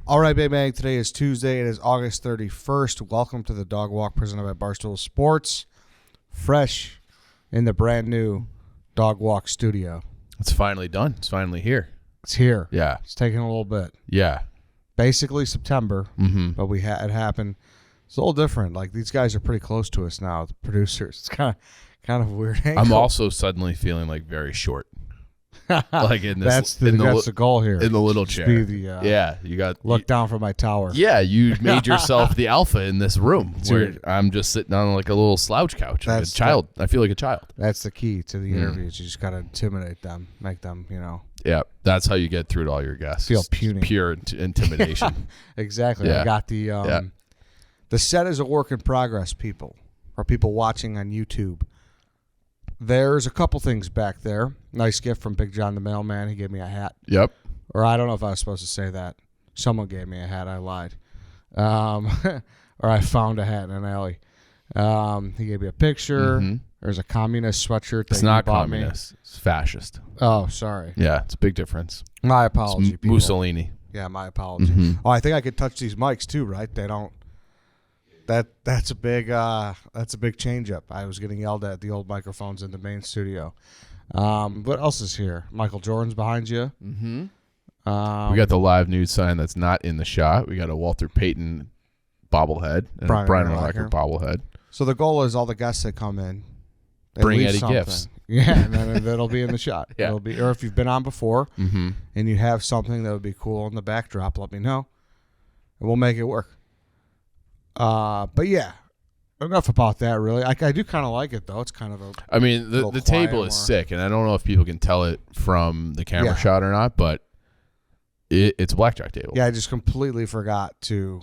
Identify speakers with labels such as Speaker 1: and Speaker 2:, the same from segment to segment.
Speaker 1: All right, Big Bang. Today is Tuesday. It is August 31st. Welcome to the Dog Walk presented by Barstool Sports. Fresh in the brand new Dog Walk studio.
Speaker 2: It's finally done. It's finally here.
Speaker 1: It's here.
Speaker 2: Yeah.
Speaker 1: It's taking a little bit.
Speaker 2: Yeah.
Speaker 1: Basically September, but it happened. It's a little different. Like, these guys are pretty close to us now, the producers. It's kind of a weird angle.
Speaker 2: I'm also suddenly feeling like very short. Like in this,
Speaker 1: that's the goal here.
Speaker 2: In the little
Speaker 1: Just
Speaker 2: chair.
Speaker 1: be the,
Speaker 2: yeah, you got
Speaker 1: look down from my tower.
Speaker 2: Yeah, you made yourself the alpha in this room. Where I'm just sitting on like a little slouch couch. Like a child. I feel like a child.
Speaker 1: That's the key to the interviews. You just got to intimidate them, make them,
Speaker 2: Yeah, that's how you get through to all your guests.
Speaker 1: Feel puny.
Speaker 2: Pure intimidation.
Speaker 1: Exactly.
Speaker 2: Yeah.
Speaker 1: I got the set is a work in progress, people, or people watching on YouTube. There's a couple things back there. Nice gift from Big John the mailman. He gave me a hat.
Speaker 2: Yep.
Speaker 1: Or I don't know if I was supposed to say that. Someone gave me a hat. I lied. Or I found a hat in an alley. He gave me a picture. Mm-hmm. There's a communist sweatshirt that
Speaker 2: it's not
Speaker 1: bought
Speaker 2: communist. Me. It's fascist.
Speaker 1: Oh, sorry.
Speaker 2: Yeah, it's a big difference.
Speaker 1: My apology, people.
Speaker 2: Mussolini.
Speaker 1: Yeah, my apology. Mm-hmm. Oh, I think I could touch these mics too, right? They don't. That's a big change up. I was getting yelled at the old microphones in the main studio. What else is here? Michael Jordan's behind you.
Speaker 2: Mm-hmm. We got the live news sign that's not in the shot. We got a Walter Payton bobblehead and a Brian Urlacher bobblehead.
Speaker 1: So the goal is all the guests that come in,
Speaker 2: bring Eddie gifts.
Speaker 1: Yeah, and then that'll be in the shot.
Speaker 2: Yeah.
Speaker 1: It'll be, or if you've been on before and you have something that would be cool in the backdrop, let me know, and we'll make it work. But yeah, enough about that. Really, I do kind of like it though. It's kind of a.
Speaker 2: I mean, the table is sick, and I don't know if people can tell it from the camera shot or not, but it's a blackjack table.
Speaker 1: Yeah, I just completely forgot to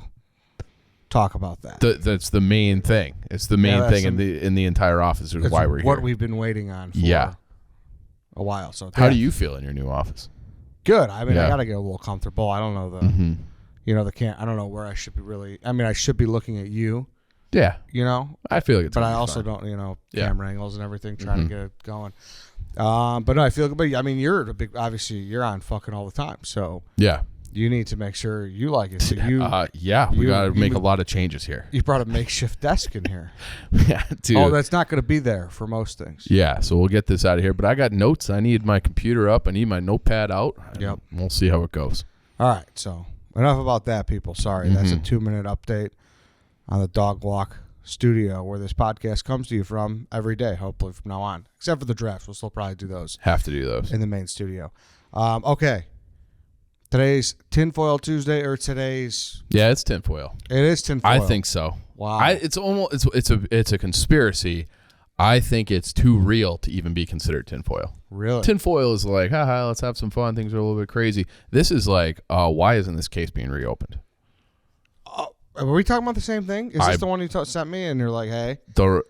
Speaker 1: talk about that.
Speaker 2: That's the main thing. It's the main thing in the entire office. Is why we're here.
Speaker 1: What we've been waiting on for a while. So
Speaker 2: how do you feel in your new office?
Speaker 1: Good. I mean, I got to get a little comfortable. I don't know the. I don't know where I should be really. I mean, I should be looking at you.
Speaker 2: Yeah.
Speaker 1: I
Speaker 2: feel like it's.
Speaker 1: But I also
Speaker 2: fine.
Speaker 1: don't, camera angles and everything, trying to get it going. But no, I feel good. But I mean, obviously, you're on fucking all the time. So
Speaker 2: yeah,
Speaker 1: you need to make sure you like it. So we
Speaker 2: got to make a lot of changes here.
Speaker 1: You brought a makeshift desk in here.
Speaker 2: Yeah, dude.
Speaker 1: Oh, that's not going to be there for most things.
Speaker 2: Yeah, so we'll get this out of here. But I got notes. I need my computer up. I need my notepad out.
Speaker 1: Yep.
Speaker 2: We'll see how it goes.
Speaker 1: All right, so. Enough about that, people. Sorry. That's a 2-minute update on the Dog Walk studio where this podcast comes to you from every day, hopefully from now on. Except for the draft. We'll still probably do those.
Speaker 2: Have to do those.
Speaker 1: In the main studio. Okay. Today's Tinfoil Tuesday or today's...
Speaker 2: Yeah, it's tinfoil.
Speaker 1: It is tinfoil.
Speaker 2: I think so.
Speaker 1: Wow.
Speaker 2: It's a conspiracy. I think it's too real to even be considered tinfoil.
Speaker 1: Really?
Speaker 2: Tinfoil is like, haha, let's have some fun. Things are a little bit crazy. This is like, why isn't this case being reopened?
Speaker 1: Were we talking about the same thing? Is this the one you sent me and you're like, hey?
Speaker 2: The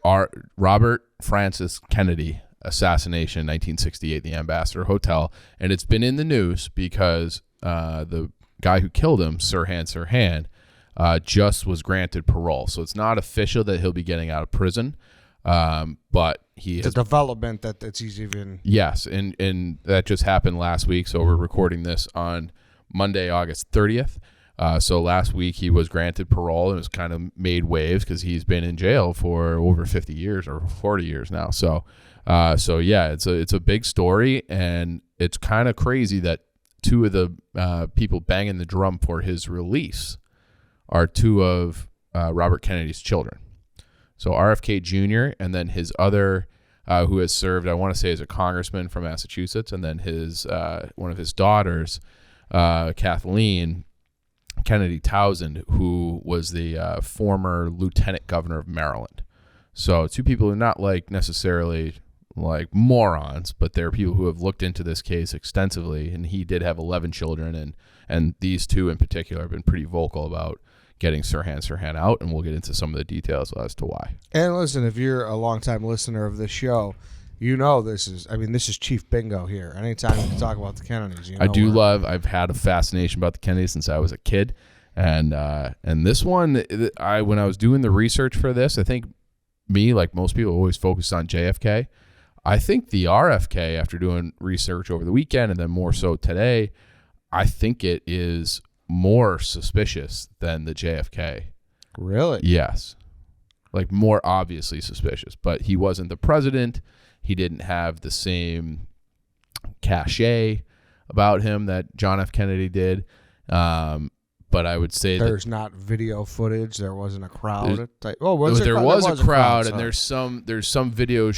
Speaker 2: Robert Francis Kennedy assassination, 1968, the Ambassador Hotel. And it's been in the news because the guy who killed him, Sirhan Sirhan, just was granted parole. So it's not official that he'll be getting out of prison. But
Speaker 1: the development that it's even
Speaker 2: and that just happened last week. So we're recording this on Monday, August 30th. So last week he was granted parole and was kind of made waves because he's been in jail for over 50 years or 40 years now. So yeah, it's a big story, and it's kind of crazy that two of the people banging the drum for his release are two of Robert Kennedy's children. So RFK Jr. and then his other, who has served, I want to say, as a congressman from Massachusetts, and then his one of his daughters, Kathleen Kennedy Townsend, who was the former lieutenant governor of Maryland. So two people who are not like necessarily like morons, but they're people who have looked into this case extensively. And he did have 11 children, and these two in particular have been pretty vocal about getting Sirhan out, and we'll get into some of the details as to why. And
Speaker 1: listen, if you're a longtime listener of this show, you know this is Chief Bingo here. Anytime you can talk about the Kennedys,
Speaker 2: I've had a fascination about the Kennedys since I was a kid, and this one, when I was doing the research for this, I think me, like most people, always focused on JFK. I think the RFK, after doing research over the weekend and then more so today, I think it is more suspicious than the JFK.
Speaker 1: Really?
Speaker 2: Yes. Like more obviously suspicious. But he wasn't the president. He didn't have the same cachet about him that John F. Kennedy did. But I would say
Speaker 1: there's not video footage. There wasn't a crowd.
Speaker 2: There was a crowd, and there's some video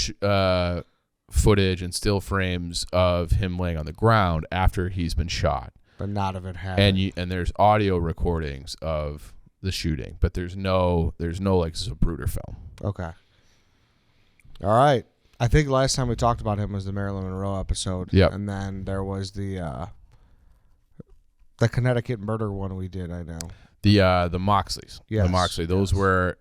Speaker 2: footage and still frames of him laying on the ground after he's been shot.
Speaker 1: But not of it happening.
Speaker 2: And there's audio recordings of the shooting, but there's no like Zapruder film.
Speaker 1: Okay. All right. I think last time we talked about him was the Marilyn Monroe episode.
Speaker 2: Yep.
Speaker 1: And then there was the Connecticut murder one we did. I know
Speaker 2: the Moxleys.
Speaker 1: Yes.
Speaker 2: The Moxley. Those were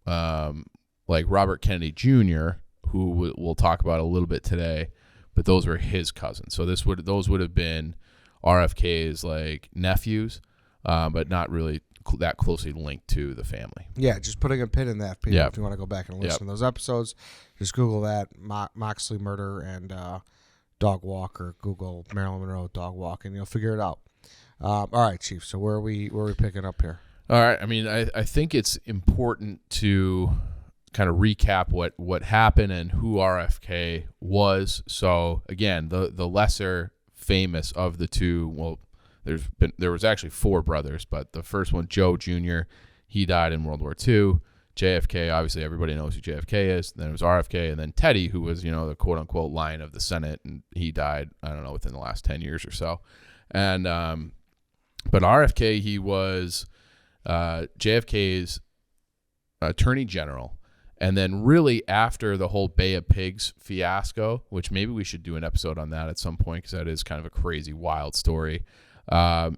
Speaker 2: like Robert Kennedy Jr., who we'll talk about a little bit today, but those were his cousins. So those would have been RFK's like nephews, but not really that closely linked to the family.
Speaker 1: Yeah, just putting a pin in that, people. If you want to go back and listen to those episodes, just Google that Moxley murder and dog walk, or Google Marilyn Monroe dog walk, and you'll figure it out. All right, Chief. So where are we picking up here?
Speaker 2: All right. I mean, I think it's important to kind of recap what happened and who RFK was. So again, the lesser famous of the two. Well, there was actually four brothers, but the first one, Joe Jr., he died in World War II. JFK, obviously everybody knows who JFK is. Then it was RFK, and then Teddy, who was the quote unquote lion of the Senate, and he died, I don't know, within the last 10 years or so. And but RFK, he was JFK's attorney general. And then really after the whole Bay of Pigs fiasco, which maybe we should do an episode on that at some point because that is kind of a crazy, wild story,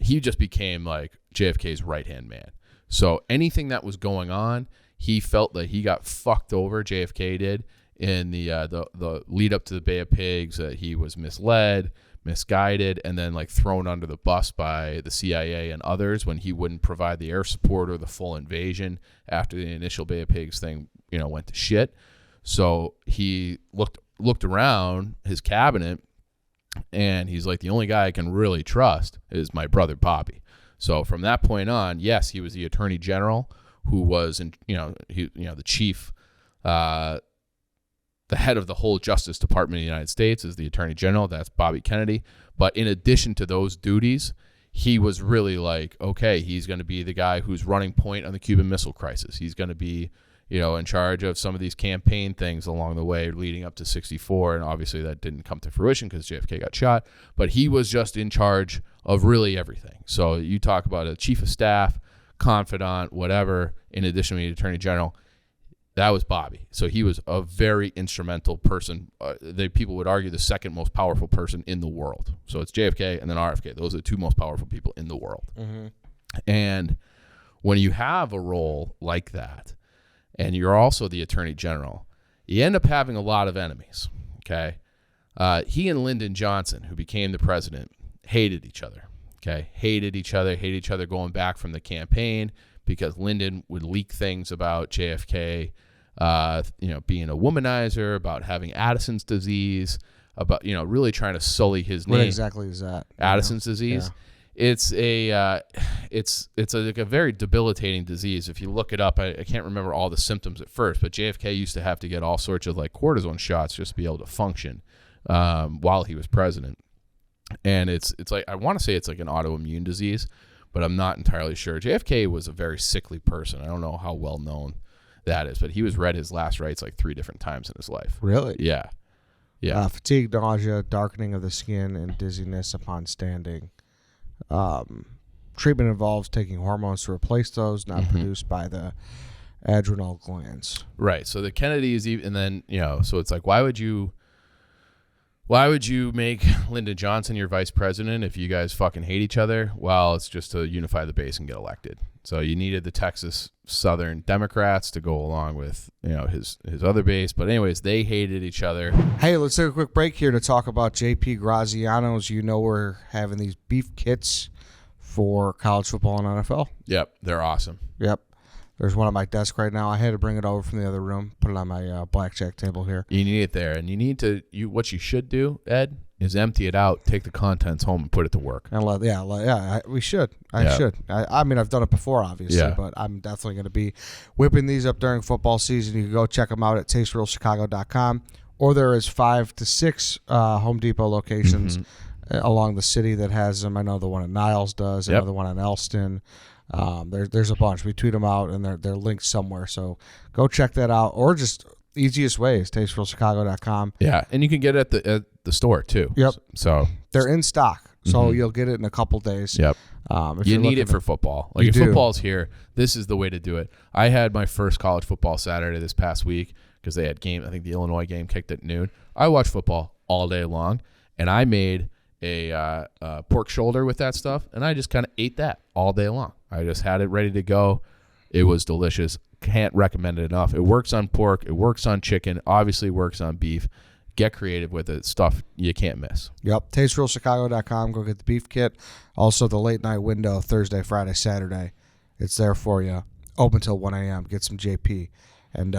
Speaker 2: he just became like JFK's right-hand man. So anything that was going on, he felt that he got fucked over, JFK did, in the lead up to the Bay of Pigs. He was misled, misguided, and then like thrown under the bus by the CIA and others when he wouldn't provide the air support or the full invasion after the initial Bay of Pigs thing went to shit. So he looked around his cabinet, and he's like, the only guy I can really trust is my brother Bobby. So from that point on, yes, he was the attorney general who was the chief, the head of the whole Justice Department of the United States is the attorney general. That's Bobby Kennedy. But in addition to those duties, he was really like, okay, he's going to be the guy who's running point on the Cuban Missile Crisis. He's going to be in charge of some of these campaign things along the way leading up to 64. And obviously that didn't come to fruition because JFK got shot. But he was just in charge of really everything. So you talk about a chief of staff, confidant, whatever, in addition to the attorney general, that was Bobby. So he was a very instrumental person. People would argue the second most powerful person in the world. So it's JFK and then RFK. Those are the two most powerful people in the world. Mm-hmm. And when you have a role like that, and you're also the attorney general, you end up having a lot of enemies, okay? He and Lyndon Johnson, who became the president, hated each other, okay? Hated each other going back from the campaign because Lyndon would leak things about JFK, being a womanizer, about having Addison's disease, about, really trying to sully his name.
Speaker 1: What exactly is that?
Speaker 2: Addison's disease? Yeah. It's a very debilitating disease. If you look it up, I can't remember all the symptoms at first, but JFK used to have to get all sorts of like cortisone shots just to be able to function while he was president. And it's like, I want to say it's like an autoimmune disease, but I'm not entirely sure. JFK was a very sickly person. I don't know how well known that is, but he was read his last rites like 3 different times in his life.
Speaker 1: Really?
Speaker 2: Yeah. Yeah.
Speaker 1: Fatigue, nausea, darkening of the skin, and dizziness upon standing. Treatment involves taking hormones to replace those not produced by the adrenal glands.
Speaker 2: Right. So the Kennedys, and then, so it's like, why would you make Lyndon Johnson your vice president if you guys fucking hate each other? Well, it's just to unify the base and get elected. So you needed the Texas Southern Democrats to go along with, his other base. But anyways, they hated each other.
Speaker 1: Hey, let's take a quick break here to talk about JP Graziano's. We're having these beef kits for college football and NFL.
Speaker 2: Yep, they're awesome.
Speaker 1: Yep. There's one at my desk right now. I had to bring it over from the other room, put it on my blackjack table here.
Speaker 2: You need it there, and you need to. What you should do, Ed, is empty it out, take the contents home, and put it to work.
Speaker 1: And we should. I should. I mean, I've done it before, obviously, but I'm definitely going to be whipping these up during football season. You can go check them out at tasterealchicago.com, or there is 5 to 6 Home Depot locations along the city that has them. I know the one at Niles does, another one in Elston. There's a bunch. We tweet them out, and they're linked somewhere. So go check that out, or just easiest way is tasterealchicago.com.
Speaker 2: Yeah, and you can get it at the store too.
Speaker 1: Yep.
Speaker 2: So
Speaker 1: they're in stock, so you'll get it in a couple days.
Speaker 2: Yep. You need it for football. Like if football's here, this is the way to do it. I had my first college football Saturday this past week because they had game. I think the Illinois game kicked at noon. I watched football all day long, and I made a pork shoulder with that stuff, and I just kind of ate that all day long. I just had it ready to go. It was delicious. Can't recommend it enough. It works on pork. It works on chicken. Obviously works on beef. Get creative with it. Stuff you can't miss.
Speaker 1: Yep. TasteRealChicago.com. Go get the beef kit. Also, the late night window, Thursday, Friday, Saturday. It's there for you. Open till 1 a.m. Get some JP and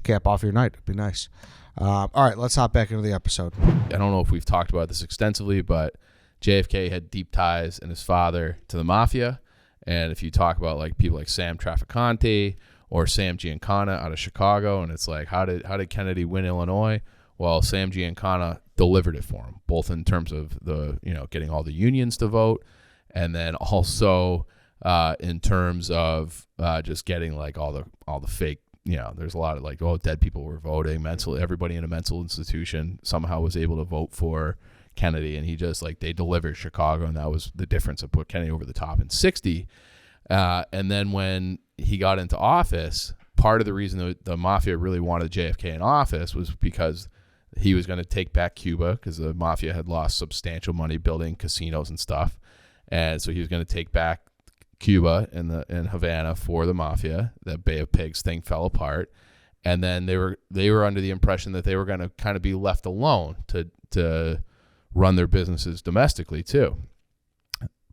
Speaker 1: cap off your night. It'd be nice. All right, let's hop back into the episode.
Speaker 2: I don't know if we've talked about this extensively, but JFK had deep ties and his father to the mafia. And if you talk about like people like Sam Trafficante or Sam Giancana out of Chicago, and it's like, how did Kennedy win Illinois? Well, Sam Giancana delivered it for him, both in terms of the, getting all the unions to vote, and then also in terms of just getting like all the fake, there's a lot of like, dead people were voting, everybody in a mental institution somehow was able to vote for Kennedy, and he just like, they delivered Chicago, and that was the difference that put Kennedy over the top in 60. And then when he got into office, part of the reason the mafia really wanted JFK in office was because he was going to take back Cuba, because the mafia had lost substantial money building casinos and stuff, and so he was going to take back Cuba and Havana for the mafia. That Bay of Pigs thing fell apart, and then they were under the impression that they were going to kind of be left alone to run their businesses domestically too.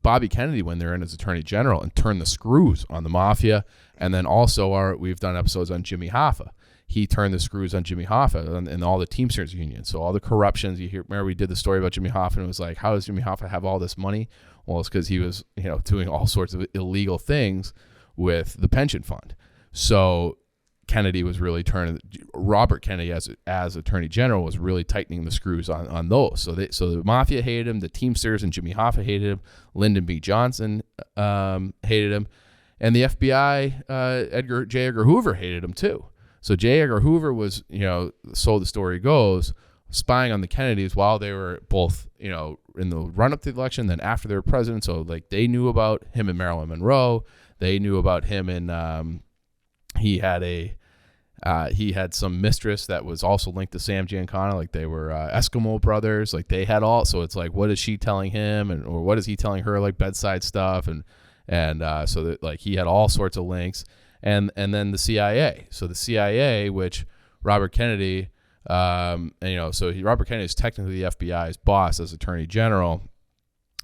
Speaker 2: Bobby Kennedy went there in as Attorney General and turned the screws on the mafia, and then also we've done episodes on Jimmy Hoffa. He turned the screws on Jimmy Hoffa and all the Teamsters unions. So all the corruptions you hear. Remember we did the story about Jimmy Hoffa, and it was like, how does Jimmy Hoffa have all this money? Well, it's because he was doing all sorts of illegal things with the pension fund. So Kennedy was really Robert Kennedy as Attorney General was really tightening the screws on those. So the mafia hated him, the Teamsters and Jimmy Hoffa hated him, Lyndon B. Johnson hated him, and the FBI, J. Edgar Hoover hated him too. So J. Edgar Hoover was, so the story goes, spying on the Kennedys while they were both, in the run-up to the election, then after they were president. So like they knew about him and Marilyn Monroe. They knew about him and he had some mistress that was also linked to Sam Giancana, like they were Eskimo brothers, like they had all. So it's like, what is she telling him, or what is he telling her, like bedside stuff, and so that like he had all sorts of links, and then the CIA. So the CIA, which Robert Kennedy, Robert Kennedy is technically the FBI's boss as Attorney General,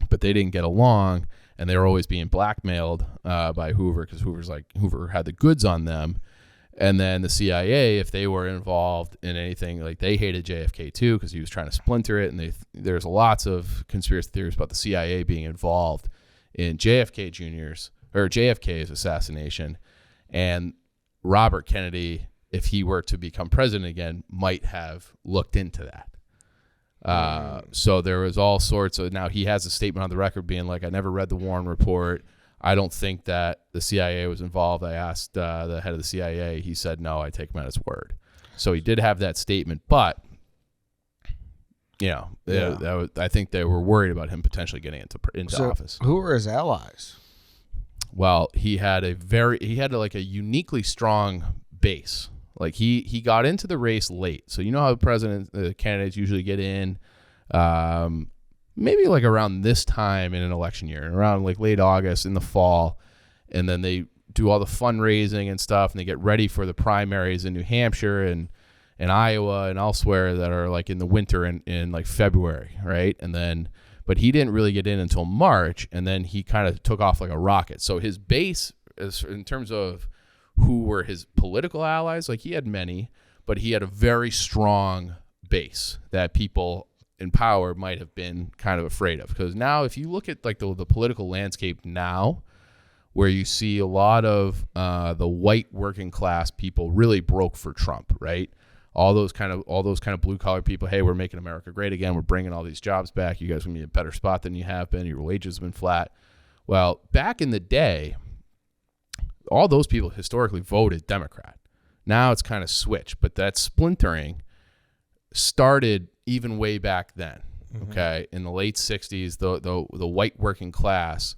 Speaker 2: but they didn't get along, and they were always being blackmailed by Hoover, because Hoover had the goods on them. And then the CIA, if they were involved in anything, like they hated JFK too, because he was trying to splinter it. And there's lots of conspiracy theories about the CIA being involved in JFK's assassination. And Robert Kennedy, if he were to become president again, might have looked into that. So there was all sorts of, now he has a statement on the record being like, I never read the Warren report. I don't think that the CIA was involved. I asked the head of the CIA. He said, no, I take him at his word. So he did have that statement, but, I think they were worried about him potentially getting into office.
Speaker 1: Who were his allies?
Speaker 2: Well, he had a uniquely strong base. Like he got into the race late. So you know how the candidates usually get in, maybe like around this time in an election year, around like late August in the fall, and then they do all the fundraising and stuff, and they get ready for the primaries in New Hampshire and Iowa and elsewhere that are like in the winter in like February, right? And then, but he didn't really get in until March, and then he kind of took off like a rocket. So his base in terms of who were his political allies, like he had many, but he had a very strong base that people in power might have been kind of afraid of. Because now, if you look at like the political landscape now, where you see a lot of the white working class people really broke for Trump, right? All those kind of blue collar people. Hey, we're making America great again. We're bringing all these jobs back. You guys are gonna be in a better spot than you have been. Your wages have been flat. Well, back in the day, all those people historically voted Democrat. Now it's kind of switched, but that splintering started even way back then. Okay, in the late '60s, the white working class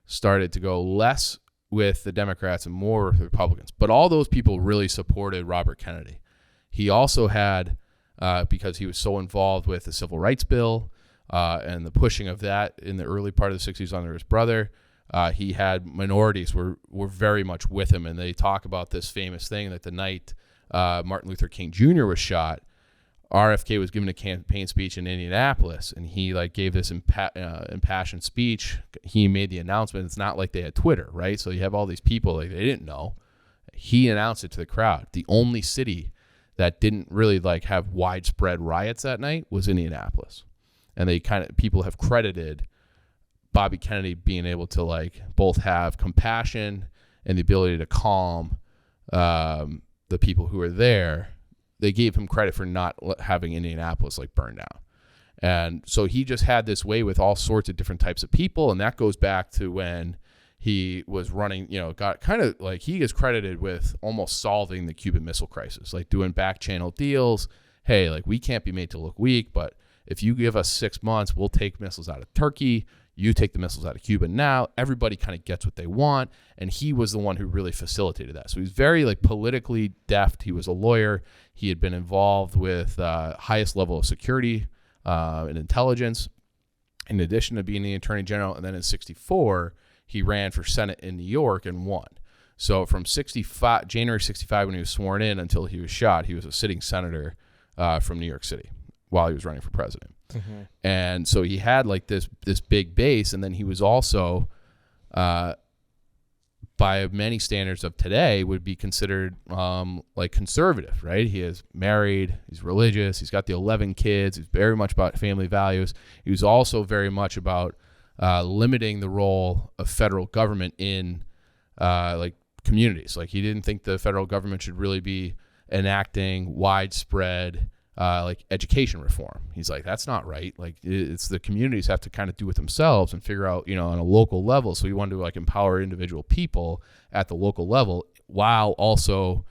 Speaker 2: started to go less with the Democrats and more with the Republicans. But all those people really supported Robert Kennedy. He also had, because he was so involved with the Civil Rights Bill and the pushing of that in the early part of the '60s under his brother, he had minorities were very much with him. And they talk about this famous thing that the night Martin Luther King Jr. was shot, RFK was giving a campaign speech in Indianapolis, and he like gave this impassioned speech. He made the announcement. It's not like they had Twitter, right? So you have all these people like they didn't know. He announced it to the crowd. The only city that didn't really like have widespread riots that night was Indianapolis, and people have credited Bobby Kennedy being able to like both have compassion and the ability to calm the people who were there. They gave him credit for not having Indianapolis like burned down. And so he just had this way with all sorts of different types of people. And that goes back to when he was running, got kind of like he is credited with almost solving the Cuban Missile Crisis, like doing back channel deals. Hey, like we can't be made to look weak, but if you give us 6 months, we'll take missiles out of Turkey. You take the missiles out of Cuba now. Everybody kind of gets what they want. And he was the one who really facilitated that. So he's very like politically deft. He was a lawyer. He had been involved with highest level of security and intelligence, in addition to being the attorney general. And then in '64, he ran for Senate in New York and won. So from January 65, when he was sworn in until he was shot, he was a sitting senator from New York City while he was running for president. Mm-hmm. And so he had like this big base, and then he was also, by many standards of today, would be considered like conservative, right? He is married, he's religious, he's got the 11 kids, he's very much about family values. He was also very much about limiting the role of federal government in like communities. Like he didn't think the federal government should really be enacting widespread like education reform. He's like, that's not right. Like it's the communities have to kind of do it themselves and figure out, on a local level. So he wanted to like empower individual people at the local level while also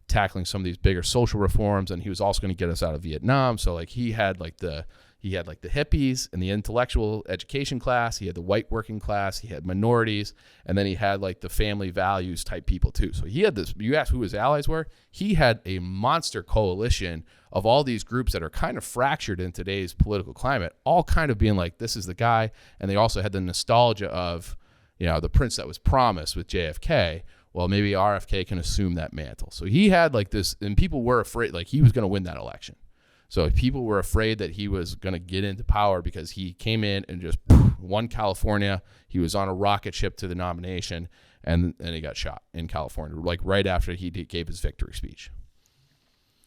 Speaker 2: tackling some of these bigger social reforms. And he was also going to get us out of Vietnam. So like he had like the hippies and the intellectual education class. He had the white working class. He had minorities. And then he had like the family values type people too. So he had this, you asked who his allies were. He had a monster coalition of all these groups that are kind of fractured in today's political climate, all kind of being like, this is the guy. And they also had the nostalgia of, the prince that was promised with JFK. Well, maybe RFK can assume that mantle. So he had like this, and people were afraid like he was going to win that election. So people were afraid that he was going to get into power because he came in and just won California. He was on a rocket ship to the nomination, and he got shot in California, like right after he gave his victory speech.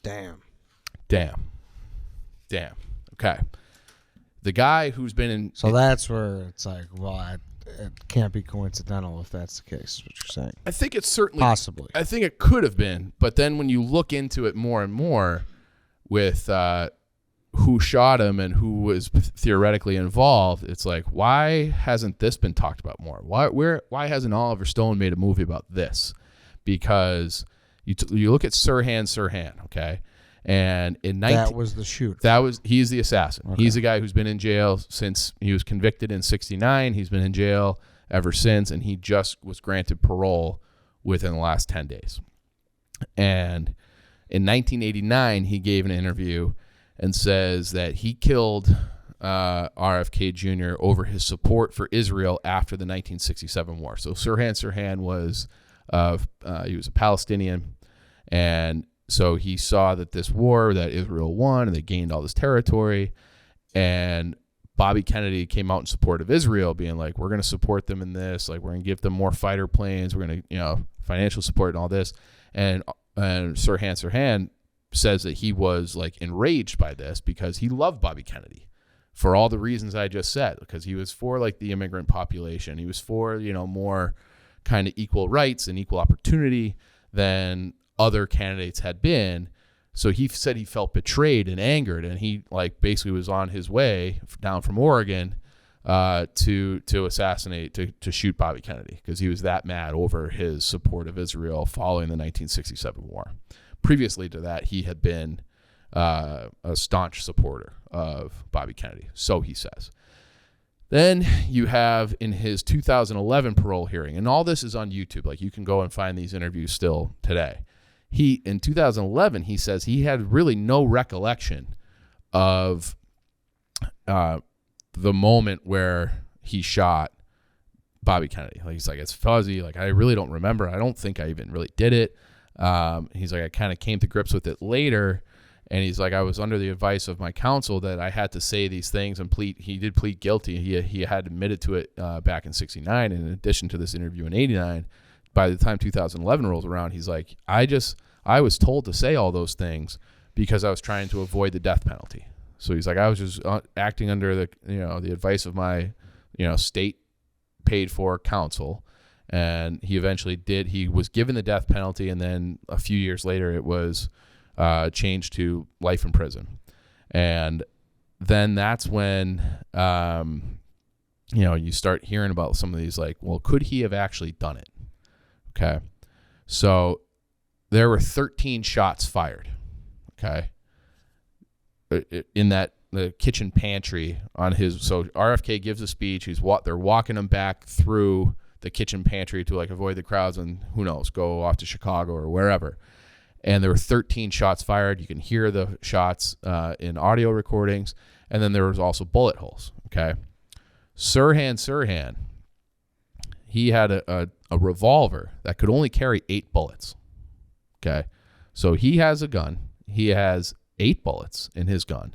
Speaker 1: Damn.
Speaker 2: Okay. The guy who's been in...
Speaker 1: So that's where it's like, well, it can't be coincidental if that's the case, is what you're saying.
Speaker 2: I think it's certainly...
Speaker 1: Possibly.
Speaker 2: I think it could have been, but then when you look into it more and more... with who shot him and who was theoretically involved, it's like, why hasn't this been talked about more? Why hasn't Oliver Stone made a movie about this? Because you look at Sirhan Sirhan, okay, and
Speaker 1: that was the shooter.
Speaker 2: He's the assassin. Okay. He's the guy who's been in jail since he was convicted in '69. He's been in jail ever since, and he just was granted parole within the last 10 days. And in 1989, he gave an interview and says that he killed RFK Jr. over his support for Israel after the 1967 war. So Sirhan Sirhan was he was a Palestinian, and so he saw that this war that Israel won and they gained all this territory, and Bobby Kennedy came out in support of Israel, being like, we're going to support them in this. Like, we're going to give them more fighter planes. We're going to, financial support and all this. And Sirhan Sirhan says that he was like enraged by this because he loved Bobby Kennedy for all the reasons I just said, because he was for like the immigrant population. He was for, more kind of equal rights and equal opportunity than other candidates had been. So he said he felt betrayed and angered, and he like basically was on his way down from Oregon to assassinate, to shoot Bobby Kennedy, because he was that mad over his support of Israel following the 1967 war. Previously to that, he had been a staunch supporter of Bobby Kennedy, so he says. Then you have in his 2011 parole hearing, and all this is on YouTube, like you can go and find these interviews still today. In 2011, he says he had really no recollection of the moment where he shot Bobby Kennedy. Like, he's like, it's fuzzy. Like, I really don't remember. I don't think I even really did it. He's like, I kind of came to grips with it later. And he's like, I was under the advice of my counsel that I had to say these things and plead. He did plead guilty. He had admitted to it back in 69. And in addition to this interview in 89, by the time 2011 rolls around, he's like, I was told to say all those things because I was trying to avoid the death penalty. So he's like, I was just acting under the advice of my, state paid for counsel. And he eventually did. He was given the death penalty. And then a few years later, it was changed to life in prison. And then that's when, you start hearing about some of these, like, well, could he have actually done it? Okay. So there were 13 shots fired. Okay. In the kitchen pantry on his, so RFK gives a speech. They're walking him back through the kitchen pantry to like avoid the crowds and who knows, go off to Chicago or wherever. And there were 13 shots fired. You can hear the shots in audio recordings. And then there was also bullet holes. Okay. Sirhan, he had a revolver that could only carry 8 bullets. Okay. So he has a gun. He has 8 bullets in his gun.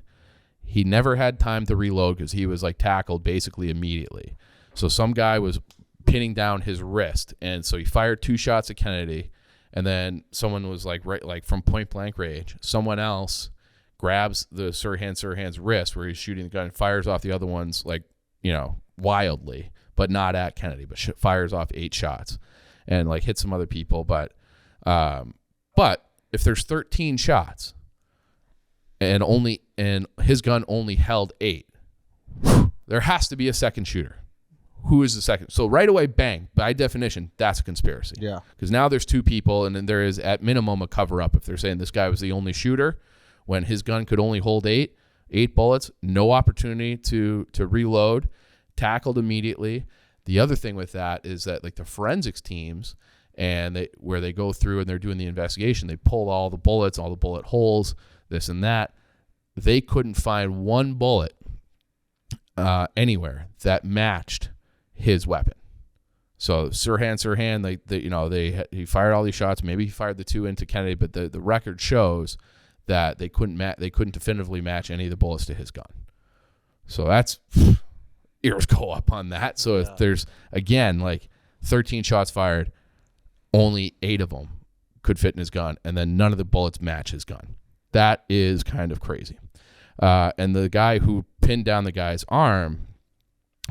Speaker 2: He never had time to reload because he was like tackled basically immediately. So some guy was pinning down his wrist. And so he fired 2 shots at Kennedy. And then someone was like, right, like from point blank range, someone else grabs the Sirhan's wrist where he's shooting the gun and fires off the other ones, like, wildly, but not at Kennedy, but fires off 8 shots and like hits some other people. But if there's 13 shots and his gun only held 8, there has to be a second shooter. Who is the second? So right away, bang, by definition, that's a conspiracy.
Speaker 1: Yeah. Because
Speaker 2: now there's 2 people, and then there is at minimum a cover-up if they're saying this guy was the only shooter when his gun could only hold 8 bullets, no opportunity to reload, tackled immediately. The other thing with that is that like the forensics teams and where they go through and they're doing the investigation, they pull all the bullets, all the bullet holes, this and that. They couldn't find one bullet anywhere that matched his weapon. So Sirhan, he fired all these shots. Maybe he fired the 2 into Kennedy, but the record shows that they couldn't definitively match any of the bullets to his gun. So that's ears go up on that. So if there's again like 13 shots fired, only 8 of them could fit in his gun, and then none of the bullets match his gun. That is kind of crazy. And the guy who pinned down the guy's arm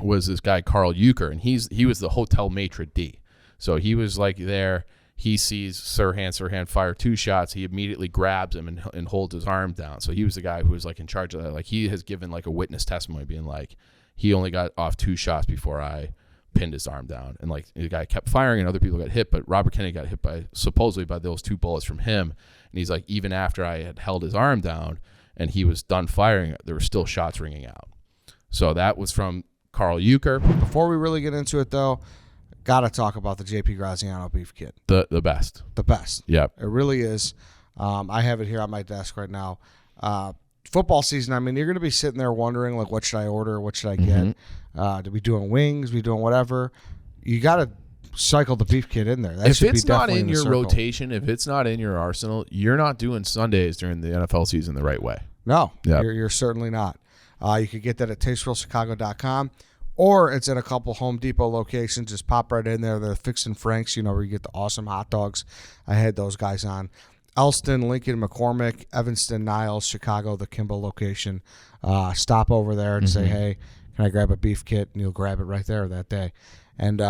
Speaker 2: was this guy Carl Euchre, and he was the hotel maitre d'. So he was like there. He sees Sirhan fire 2 shots. He immediately grabs him and holds his arm down. So he was the guy who was like in charge of that. Like he has given like a witness testimony being like, he only got off 2 shots before I pinned his arm down. And like the guy kept firing and other people got hit, but Robert Kennedy got hit supposedly by those 2 bullets from him. And he's like, even after I had held his arm down and he was done firing, there were still shots ringing out. So that was from Carl Euchre.
Speaker 1: Before we really get into it though, gotta talk about the JP Graziano beef kit.
Speaker 2: The best.
Speaker 1: The best.
Speaker 2: Yep.
Speaker 1: It really is. I have it here on my desk right now. Football season, I mean, you're going to be sitting there wondering, like, what should I order? What should I get? Do we doing wings? We doing whatever? You got to cycle the beef kit in there. That
Speaker 2: if
Speaker 1: should
Speaker 2: it's
Speaker 1: be
Speaker 2: not in
Speaker 1: the
Speaker 2: your
Speaker 1: circle.
Speaker 2: rotation, if it's not in your arsenal, you're not doing Sundays during the NFL season the right way.
Speaker 1: No,
Speaker 2: Yep.
Speaker 1: you're certainly not. You could get that at tasterealchicago.com, or it's at a couple Home Depot locations. Just pop right in there. They're Fixin' Frank's, where you get the awesome hot dogs. I had those guys on. Elston, Lincoln, McCormick, Evanston, Niles, Chicago, the Kimball location. Stop over there and say, hey, can I grab a beef kit? And you'll grab it right there that day. And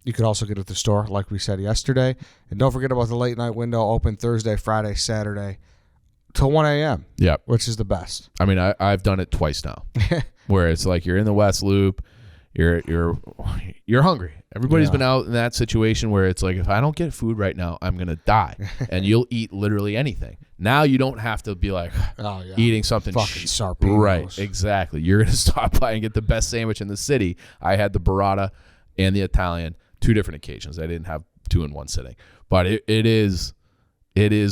Speaker 1: you could also get it at the store, like we said yesterday. And don't forget about the late night window, open Thursday, Friday, Saturday, till 1 a.m.
Speaker 2: Yep.
Speaker 1: Which is the best.
Speaker 2: I mean, I've done it twice now, where it's like you're in the West Loop, you're hungry. Everybody's been out in that situation where it's like, if I don't get food right now, I'm gonna die, and you'll eat literally anything. Now you don't have to be like eating something
Speaker 1: fucking Sarpinos.
Speaker 2: Right, exactly. You're gonna stop by and get the best sandwich in the city. I had the burrata and the Italian, 2 different occasions. I didn't have 2 in one sitting, but it is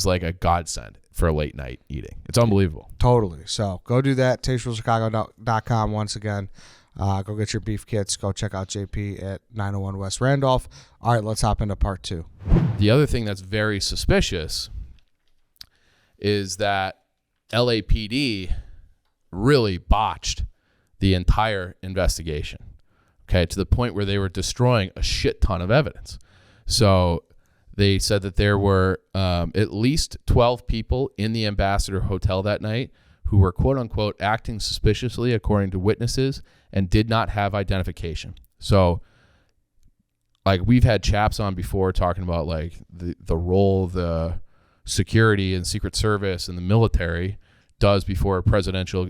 Speaker 2: like a godsend for late night eating. It's unbelievable.
Speaker 1: Totally. So go do that. TasteRealChicago.com once again. Go get your beef kits. Go check out JP at 901 West Randolph. All right, let's hop into part 2.
Speaker 2: The other thing that's very suspicious is that LAPD really botched the entire investigation, okay, to the point where they were destroying a shit ton of evidence. So they said that there were at least 12 people in the Ambassador Hotel that night who were, quote unquote, acting suspiciously according to witnesses and did not have identification. So, like, we've had chaps on before talking about like the role the security and Secret Service and the military does before a presidential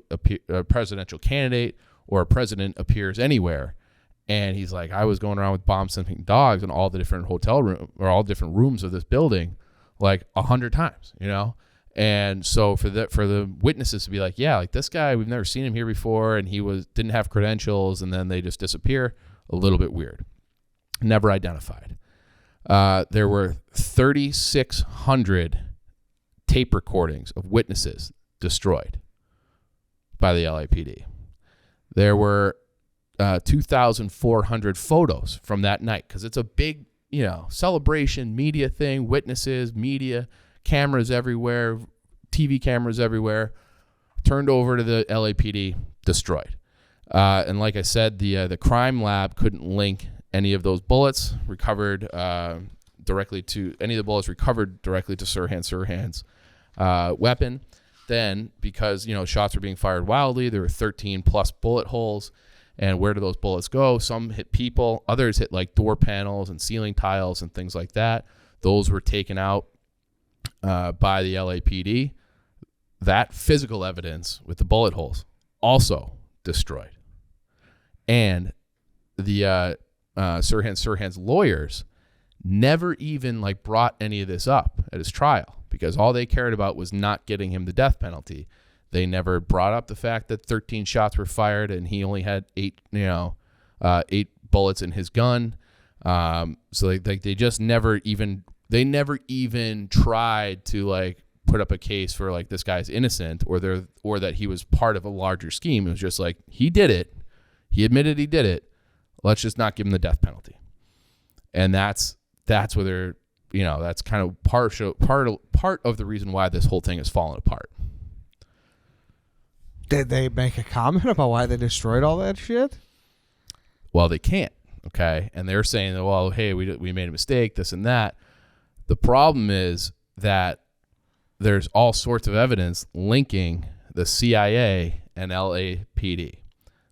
Speaker 2: candidate or a president appears anywhere. And he's like, I was going around with bomb-sniffing dogs in all the different hotel room or all different rooms of this building, like 100 times, And so for the witnesses to be like, yeah, like this guy, we've never seen him here before, and he didn't have credentials, and then they just disappear, a little bit weird. Never identified. There were 3,600 tape recordings of witnesses destroyed by the LAPD. There were 2,400 photos from that night, because it's a big, celebration, media thing, witnesses, media, cameras everywhere, TV cameras everywhere, turned over to the LAPD, destroyed. And like I said, the crime lab couldn't link any of those bullets recovered directly to Sirhan Sirhan's weapon. Then, because shots were being fired wildly, there were 13 plus bullet holes. And where do those bullets go? Some hit people, others hit like door panels and ceiling tiles and things like that. Those were taken out by the LAPD. That physical evidence with the bullet holes also destroyed. And the Sirhan's lawyers never even brought any of this up at his trial, because all they cared about was not getting him the death penalty. They never brought up the fact that 13 shots were fired and he only had 8 bullets in his gun. So they just never even tried to put up a case for this guy's innocent or that he was part of a larger scheme. It was just he did it. He admitted he did it. Let's just not give him the death penalty. And that's where they're, that's kind of part of the reason why this whole thing has fallen apart.
Speaker 1: Did they make a comment about why they destroyed all that shit?
Speaker 2: Well, they can't, okay? And they're saying, well, hey, we made a mistake, this and that. The problem is that there's all sorts of evidence linking the CIA and LAPD.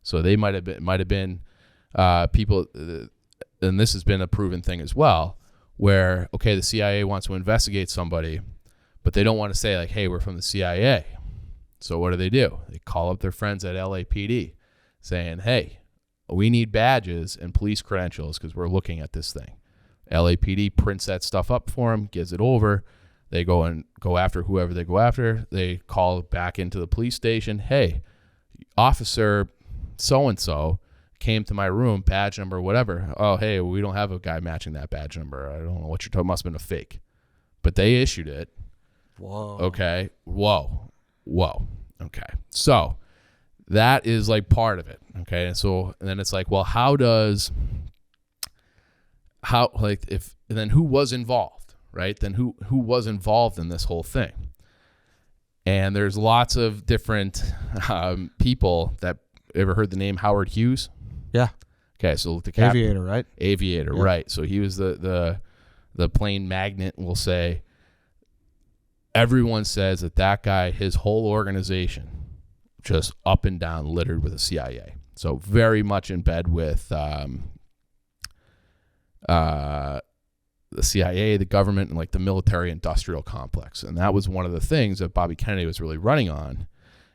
Speaker 2: So they might have been people, and this has been a proven thing as well, where, okay, the CIA wants to investigate somebody, but they don't want to say, hey, we're from the CIA. So what do? They call up their friends at LAPD saying, hey, we need badges and police credentials because we're looking at this thing. LAPD prints that stuff up for them, gives it over. They go after whoever they go after. They call back into the police station. Hey, officer so-and-so came to my room, badge number, whatever. Oh, hey, we don't have a guy matching that badge number. I don't know what you're talking about. Must have been a fake. But they issued it.
Speaker 1: Whoa.
Speaker 2: Okay. Whoa. Okay. So that is part of it. Okay. And then it's well, then who was involved, right? Then who was involved in this whole thing? And there's lots of different people that ever heard the name Howard Hughes?
Speaker 1: Yeah.
Speaker 2: Okay, so the
Speaker 1: Aviator, right?
Speaker 2: Aviator, yeah. Right. So he was the plane magnate, we'll say. Everyone says that guy, his whole organization, just up and down littered with the CIA. So very much in bed with the CIA, the government, and like the military industrial complex. And that was one of the things that Bobby Kennedy was really running on.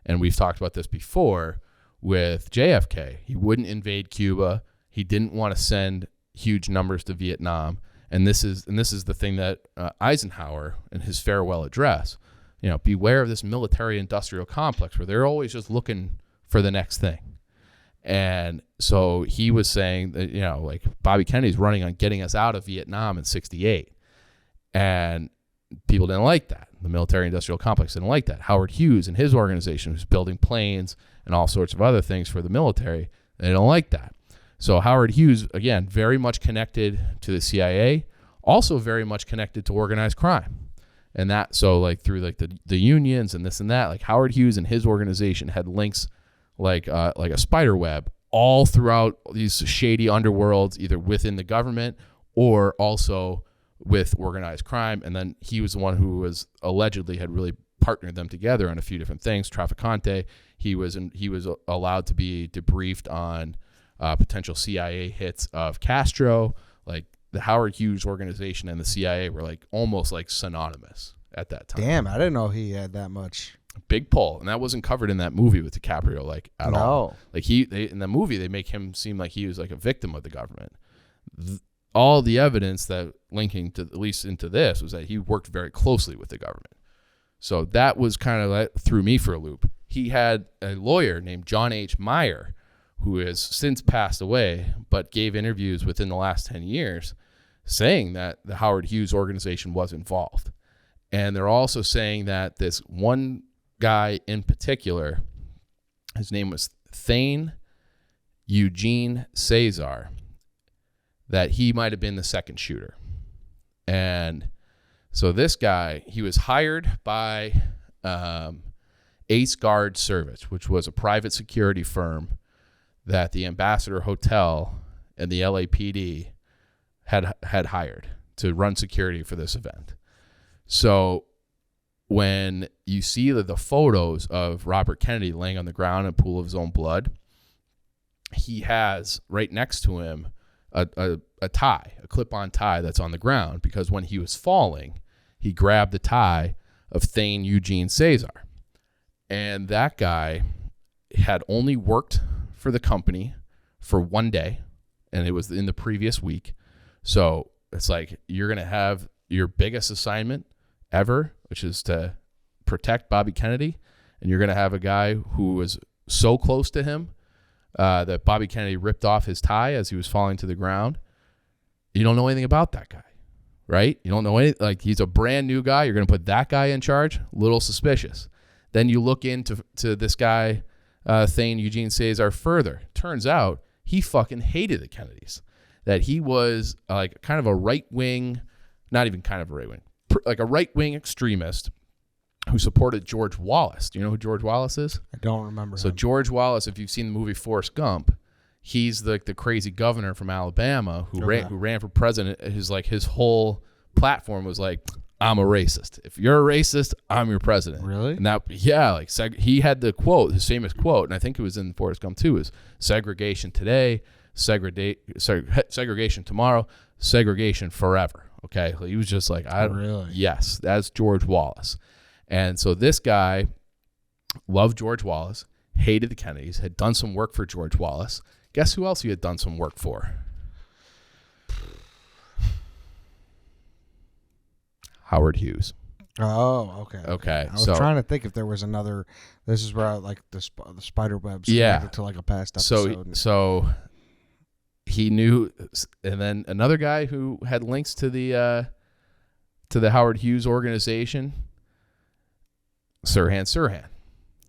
Speaker 2: And we've talked about this before with JFK. He wouldn't invade Cuba. He didn't want to send huge numbers to Vietnam. And this is the thing that Eisenhower in his farewell address, beware of this military industrial complex where they're always just looking for the next thing. And so he was saying that, like Bobby Kennedy's running on getting us out of Vietnam in 1968. And people didn't like that. The military industrial complex didn't like that. Howard Hughes and his organization was building planes and all sorts of other things for the military. They don't like that. So Howard Hughes, again, very much connected to the CIA, also very much connected to organized crime. And that, so like through like the unions and this and that, like Howard Hughes and his organization had links like a spider web all throughout these shady underworlds, either within the government or also with organized crime. And then he was the one who was allegedly had really partnered them together on a few different things. Trafficante, he was allowed to be debriefed on potential CIA hits of Castro. Like the Howard Hughes organization and the CIA were like almost like synonymous at that time.
Speaker 1: Damn, I didn't know he had that much.
Speaker 2: Big pull, and that wasn't covered in that movie with DiCaprio, like at all. Like in the movie, they make him seem like he was like a victim of the government. All the evidence that linking to at least into this was that he worked very closely with the government. So that was kind of that threw me for a loop. He had a lawyer named John H. Meyer, who has since passed away, but gave interviews within the last 10 years saying that the Howard Hughes organization was involved. And they're also saying that this one guy in particular, his name was Thane Eugene Cesar, that he might have been the second shooter. And so this guy, he was hired by Ace Guard Service, which was a private security firm that the Ambassador Hotel and the LAPD had hired to run security for this event. So when you see the photos of Robert Kennedy laying on the ground in a pool of his own blood, he has right next to him a tie, a clip-on tie that's on the ground, because when he was falling, he grabbed the tie of Thane Eugene Cesar. And that guy had only worked for the company for one day, and it was in the previous week. So it's like you're going to have your biggest assignment ever, which is to protect Bobby Kennedy, and you're going to have a guy who was so close to him that Bobby Kennedy ripped off his tie as he was falling to the ground. You don't know anything about that guy, right? You don't know anything. Like, he's a brand new guy. You're going to put that guy in charge? Little suspicious. Then you look into this guy, Thane Eugene Cesar, further. Turns out he fucking hated the Kennedys. That he was like kind of a right-wing, not even kind of a right-wing, like a right-wing extremist who supported George Wallace. Do you know who George Wallace is?
Speaker 1: I don't remember
Speaker 2: So
Speaker 1: him.
Speaker 2: George Wallace, if you've seen the movie Forrest Gump, he's the crazy governor from Alabama who ran for president. His whole platform was like, I'm a racist. If you're a racist, I'm your president.
Speaker 1: Really?
Speaker 2: And that, yeah, like he had the quote, his famous quote, and I think it was in Forrest Gump too, is segregation today, segregation tomorrow, segregation forever. Okay, he was just like,
Speaker 1: Really?
Speaker 2: Yes, that's George Wallace. And so this guy loved George Wallace, hated the Kennedys, had done some work for George Wallace. Guess who else he had done some work for? Howard Hughes.
Speaker 1: Oh, okay.
Speaker 2: Okay.
Speaker 1: I was trying to think if there was another. This is where like the spider webs connected to like a past episode.
Speaker 2: So he knew, and then another guy who had links to the Howard Hughes organization, Sirhan Sirhan.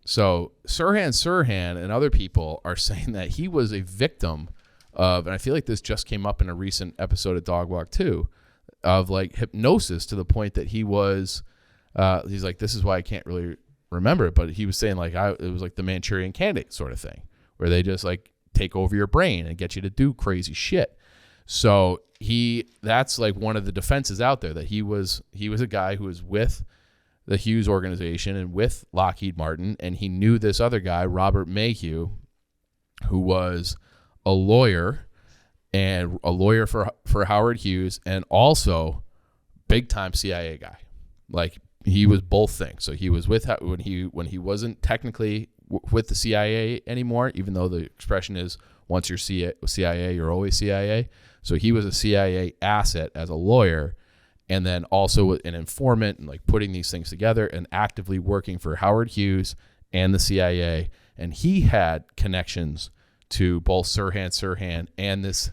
Speaker 2: So Sirhan Sirhan and other people are saying that he was a victim of, and I feel like this just came up in a recent episode of Dog Walk 2, of like hypnosis, to the point that he was, he's like, this is why I can't really remember it, but he was saying like it was like the Manchurian Candidate sort of thing, where they just like take over your brain and get you to do crazy shit. So that's like one of the defenses out there, that he was a guy who was with the Hughes organization and with Lockheed Martin, and he knew this other guy, Robert Mayhew, who was a lawyer for Howard Hughes, and also big time CIA guy. Like he was both things. So he was with when he wasn't technically with the CIA anymore, even though the expression is once you're CIA, you're always CIA. So he was a CIA asset as a lawyer, and then also an informant, and like putting these things together and actively working for Howard Hughes and the CIA. And he had connections to both Sirhan Sirhan and this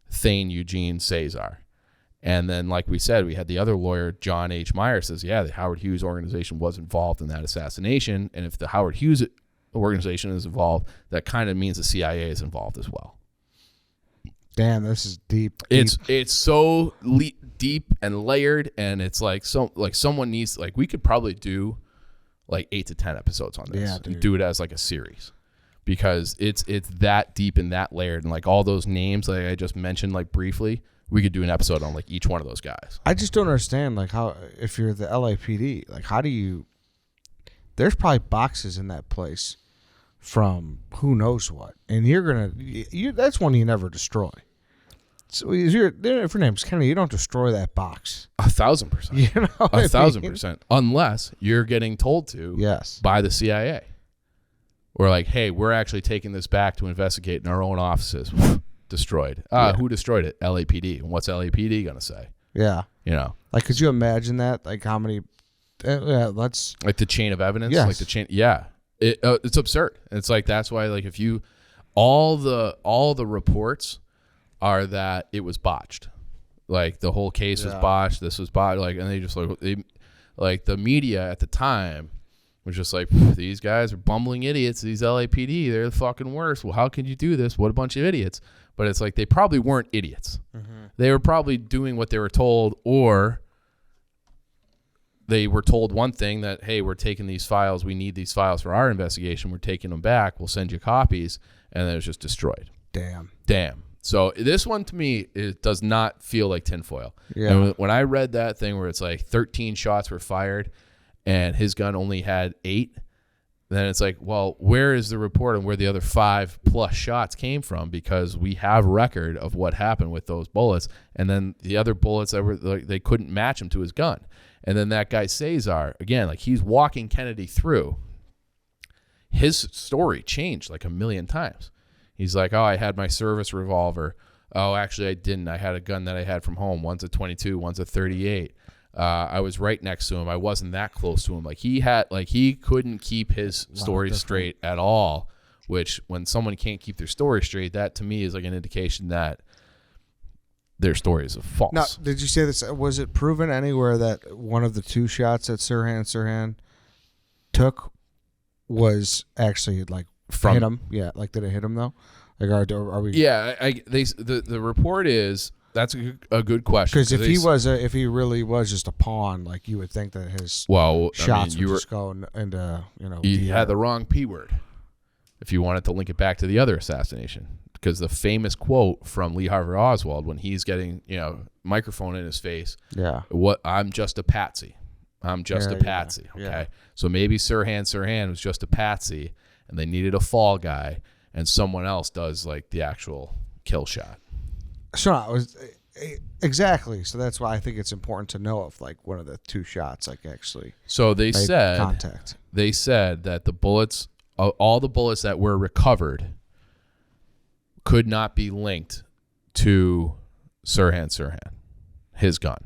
Speaker 2: Thane Eugene Cesar. And then, like we said, we had the other lawyer, John H. Meyer, says, yeah, the Howard Hughes organization was involved in that assassination. And if the Howard Hughes organization is involved, that kind of means the CIA is involved as well.
Speaker 1: Damn, this is deep.
Speaker 2: It's so deep and layered, and it's like someone needs, like, we could probably do like 8 to 10 episodes on this, and do it as like a series, because it's that deep and that layered, and like all those names like I just mentioned like briefly, we could do an episode on like each one of those guys. I just don't understand, like, how, if you're the LAPD, like, how do you, there's probably boxes in that place from who knows what, and that's one you never destroy. So if your name's Kennedy, you don't destroy that box. 1,000%.
Speaker 1: You know,
Speaker 2: 1,000%. Unless you're getting told to,
Speaker 1: yes,
Speaker 2: by the CIA. Or like, hey, we're actually taking this back to investigate in our own offices. Destroyed. Who destroyed it? LAPD. And what's LAPD gonna say?
Speaker 1: Yeah.
Speaker 2: You know,
Speaker 1: like, could you imagine that? Like, how many? Let's
Speaker 2: like the chain of evidence.
Speaker 1: Yes.
Speaker 2: Like the chain. Yeah. It's absurd. It's like, that's why, like, if you, all the reports are that it was botched, like the whole case was botched. This was botched. Like, and they just like the media at the time was just like, these guys are bumbling idiots. These LAPD, they're the fucking worst. Well, how can you do this? What a bunch of idiots. But it's like, they probably weren't idiots. Mm-hmm. They were probably doing what they were told, or they were told one thing, that, hey, we're taking these files. We need these files for our investigation. We're taking them back. We'll send you copies. And then it was just destroyed.
Speaker 1: Damn.
Speaker 2: So this one, to me, it does not feel like tinfoil.
Speaker 1: Yeah.
Speaker 2: And when I read that thing where it's like 13 shots were fired and his gun only had 8, then it's like, well, where is the report on where the other 5+ shots came from? Because we have record of what happened with those bullets. And then the other bullets that were, like, they couldn't match him to his gun. And then that guy Cesar, again, like, he's walking Kennedy through. His story changed like a million times. He's like, oh, I had my service revolver. Oh, actually, I didn't. I had a gun that I had from home. One's a 22, one's a 38. I was right next to him. I wasn't that close to him. Like, he couldn't keep his story straight at all, which, when someone can't keep their story straight, that to me is like an indication that their story is false.
Speaker 1: Now, did you say this? Was it proven anywhere that one of the 2 shots that Sirhan took was actually, like, from hit him? Yeah, like, did it hit him though? Like, are we?
Speaker 2: Yeah, the report is, that's a good question.
Speaker 1: Because if he really was just a pawn, like, you would think that his shots would just go into,
Speaker 2: you had the wrong P word. If you wanted to link it back to the other assassination, because the famous quote from Lee Harvey Oswald when he's getting microphone in his face, I'm just a patsy. I'm just a patsy.
Speaker 1: Yeah.
Speaker 2: Okay, so maybe Sirhan was just a patsy, and they needed a fall guy, and someone else does like the actual kill shot.
Speaker 1: So exactly. So that's why I think it's important to know if, like, one of the 2 shots, like, actually.
Speaker 2: So they said
Speaker 1: contact.
Speaker 2: They said that the bullets, all the bullets that were recovered, could not be linked to Sirhan, his gun.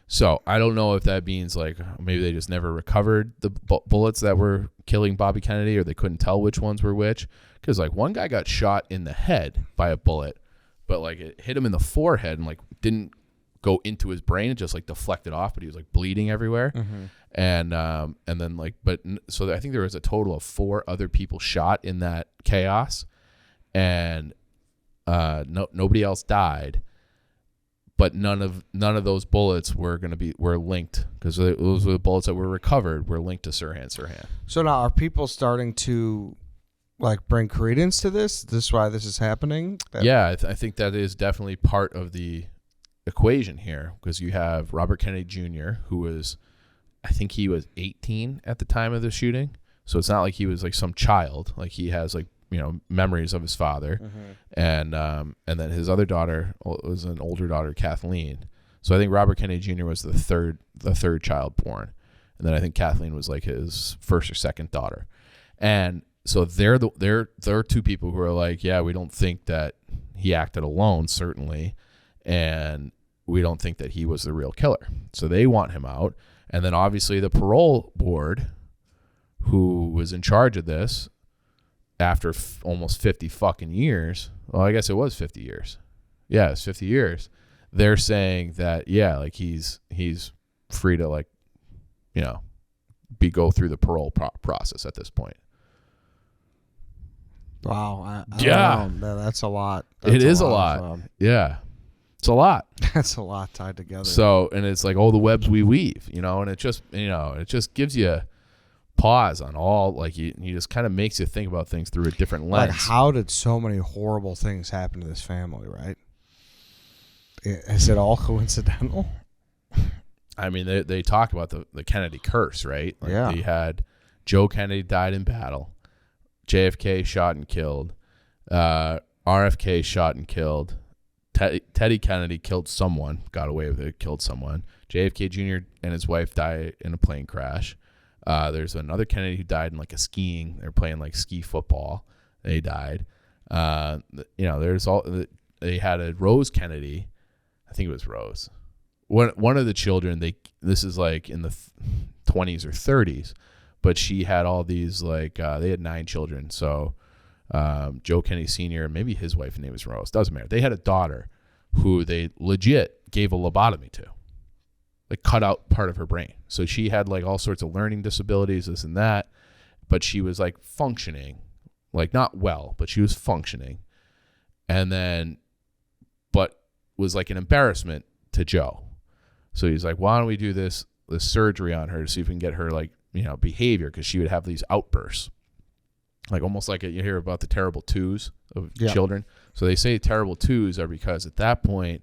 Speaker 2: So I don't know if that means, like, maybe they just never recovered the bullets that were killing Bobby Kennedy, or they couldn't tell which ones were which. Because, like, one guy got shot in the head by a bullet, but, like, it hit him in the forehead and, like, didn't go into his brain. It just, like, deflected off, but he was, like, bleeding everywhere. Mm-hmm. And then, like, so I think there was a total of 4 other people shot in that chaos, and nobody else died. but none of those bullets were linked, because those were the bullets that were recovered were linked to Sirhan Sirhan.
Speaker 1: So now are people starting to like bring credence to this? This is why this is happening?
Speaker 2: Yeah, I think that is definitely part of the equation here, because you have Robert Kennedy Jr., who was, I think he was 18 at the time of the shooting. So it's not like he was like some child. Like he has like, memories of his father. And then his other daughter was an older daughter, Kathleen. So I think Robert Kennedy Jr. was the third child born. And then I think Kathleen was like his first or second daughter. And so they're two people who are like, yeah, we don't think that he acted alone, certainly. And we don't think that he was the real killer. So they want him out. And then obviously the parole board, who was in charge of this after almost 50 fucking years. Well, I guess it was 50 years. Yeah, it's 50 years. They're saying that, yeah, like he's free to like, go through the parole process at this point.
Speaker 1: Wow.
Speaker 2: Yeah.
Speaker 1: That's a lot.
Speaker 2: It is a lot. Yeah. It's a lot.
Speaker 1: That's a lot tied together.
Speaker 2: So, and it's like, the webs we weave, and it just gives you pause on all, like you just kind of makes you think about things through a different lens.
Speaker 1: Like, how did so many horrible things happen to this family, right? Is it all coincidental?
Speaker 2: I mean, they talk about the Kennedy curse, right? Like
Speaker 1: yeah.
Speaker 2: They had Joe Kennedy died in battle, JFK shot and killed, RFK shot and killed, Teddy Kennedy killed someone, got away with it, killed someone. JFK Jr. and his wife died in a plane crash. There's another Kennedy who died in like they're playing like ski football. They died. They had a Rose Kennedy. I think it was Rose. One of the children, this is like in the 20s or 30s, but she had all these they had 9 children. So Joe Kennedy Sr., maybe his wife's name was Rose, doesn't matter. They had a daughter who they legit gave a lobotomy to, like cut out part of her brain. So she had like all sorts of learning disabilities, this and that, but she was like functioning, like not well, but she was functioning. And then, but was like an embarrassment to Joe. So he's like, why don't we do this surgery on her to see if we can get her like, behavior, because she would have these outbursts. Like almost like you hear about the terrible twos of children. So they say terrible twos are because at that point,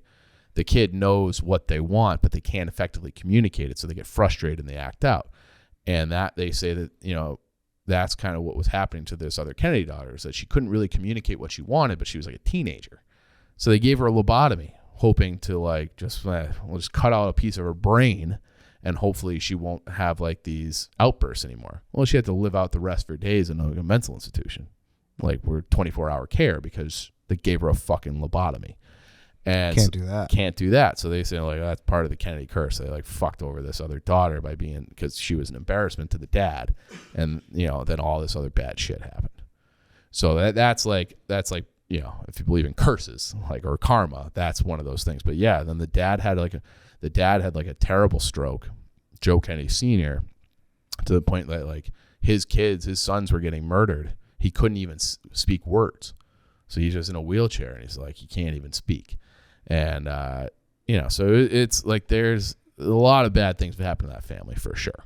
Speaker 2: the kid knows what they want, but they can't effectively communicate it. So they get frustrated and they act out. And that they say that, that's kind of what was happening to this other Kennedy daughter, is that she couldn't really communicate what she wanted, but she was like a teenager. So they gave her a lobotomy, hoping to like we'll just cut out a piece of her brain and hopefully she won't have like these outbursts anymore. Well, she had to live out the rest of her days in a mental institution, like we're 24-hour care, because they gave her a fucking lobotomy. And can't do that. So they say like that's part of the Kennedy curse. They like fucked over this other daughter because she was an embarrassment to the dad, and then all this other bad shit happened. So that's like if you believe in curses, like, or karma, that's one of those things. But yeah, then the dad had like a terrible stroke, Joe Kennedy Sr., to the point that like his sons were getting murdered. He couldn't even speak words. So he's just in a wheelchair and he's like, he can't even speak. And, so it's like there's a lot of bad things that happen to that family for sure.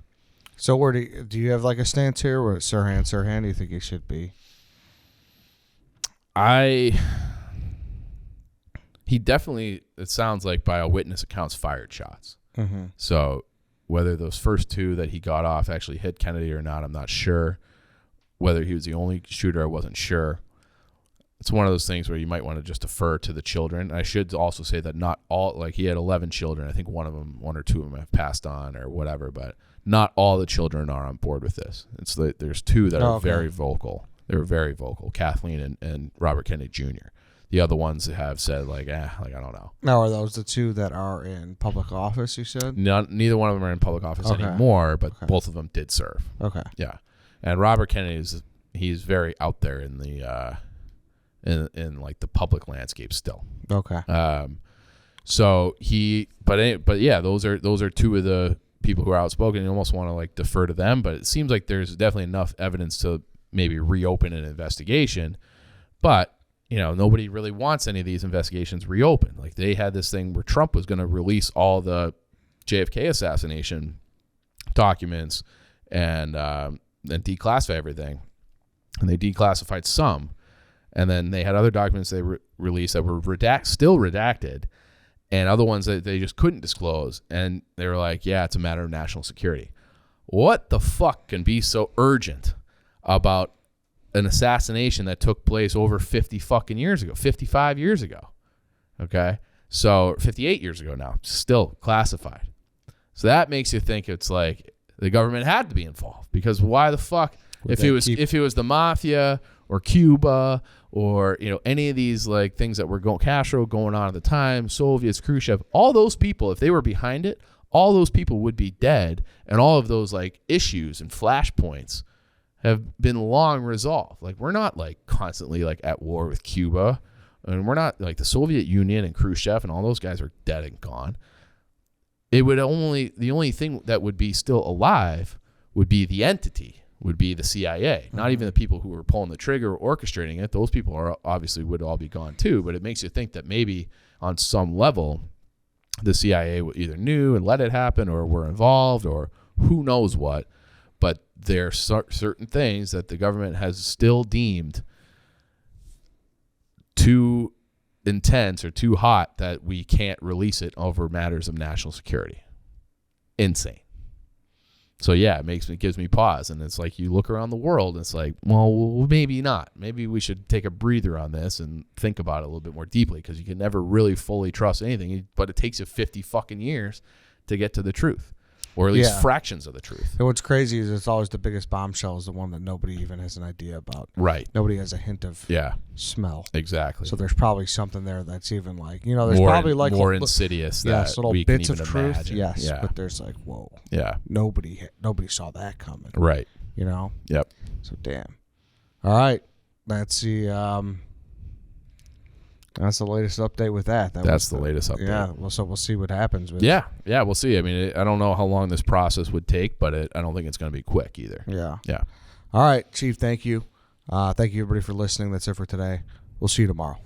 Speaker 1: So where do you have like a stance here where Sirhan do you think he should be?
Speaker 2: He definitely, it sounds like by a witness accounts, fired shots.
Speaker 1: Mm-hmm.
Speaker 2: So whether those first 2 that he got off actually hit Kennedy or not, I'm not sure. Whether he was the only shooter, I wasn't sure. It's one of those things where you might want to just defer to the children. I should also say that not all, like he had 11 children. I think one or two of them have passed on or whatever, but not all the children are on board with this. It's there's 2 that are very vocal. They were very vocal, Kathleen and Robert Kennedy Jr. The other ones have said like I don't know.
Speaker 1: Now, are those the 2 that are in public office, you said?
Speaker 2: Neither one of them are in public office anymore, but both of them did serve. Okay. Yeah. And Robert Kennedy he's very out there in the in like the public landscape still.
Speaker 1: Okay.
Speaker 2: So but yeah, those are 2 of the people who are outspoken. You almost want to like defer to them, but it seems like there's definitely enough evidence to maybe reopen an investigation. But nobody really wants any of these investigations reopened. Like, they had this thing where Trump was going to release all the JFK assassination documents and then declassify everything. And they declassified some. And then they had other documents they released that were still redacted, and other ones that they just couldn't disclose. And they were like, yeah, it's a matter of national security. What the fuck can be so urgent about an assassination that took place over 50 fucking years ago, 55 years ago? Okay. So 58 years ago now, still classified. So that makes you think it's like the government had to be involved, because why the fuck, if it was the mafia or Cuba or, any of these like things that were Castro going on at the time, Soviets, Khrushchev, all those people, if they were behind it, all those people would be dead, and all of those like issues and flashpoints have been long resolved. Like, we're not like constantly like at war with Cuba, and we're not like the Soviet Union and Khrushchev and all those guys are dead and gone. The only thing that would be still alive would be the entity, would be the CIA, not even the people who were pulling the trigger or orchestrating it. Those people are obviously would all be gone too, but it makes you think that maybe on some level the CIA either knew and let it happen, or were involved, or who knows what. But there are certain things that the government has still deemed too intense or too hot that we can't release it over matters of national security. Insane. So yeah, it gives me pause. And it's like, you look around the world and it's like, well, maybe not. Maybe we should take a breather on this and think about it a little bit more deeply, because you can never really fully trust anything. But it takes you 50 fucking years to get to the truth, or at least fractions of the truth.
Speaker 1: And what's crazy is it's always the biggest bombshell is the one that nobody even has an idea about.
Speaker 2: Right.
Speaker 1: Nobody has a hint of smell.
Speaker 2: Exactly.
Speaker 1: So there's probably something there that's even like, there's probably like
Speaker 2: more insidious.
Speaker 1: Little
Speaker 2: we
Speaker 1: bits
Speaker 2: can
Speaker 1: of
Speaker 2: even
Speaker 1: truth.
Speaker 2: imagine.
Speaker 1: Yes.
Speaker 2: Yeah.
Speaker 1: But there's like, whoa.
Speaker 2: Yeah.
Speaker 1: Nobody saw that coming.
Speaker 2: Right.
Speaker 1: Yep. So damn. All right. That's the latest update with that.
Speaker 2: That's the latest update.
Speaker 1: Yeah. Well, so we'll see what happens with.
Speaker 2: Yeah. We'll see. I mean, I don't know how long this process would take, but I don't think it's going to be quick either.
Speaker 1: Yeah.
Speaker 2: Yeah.
Speaker 1: All right, Chief. Thank you. Thank you everybody for listening. That's it for today. We'll see you tomorrow.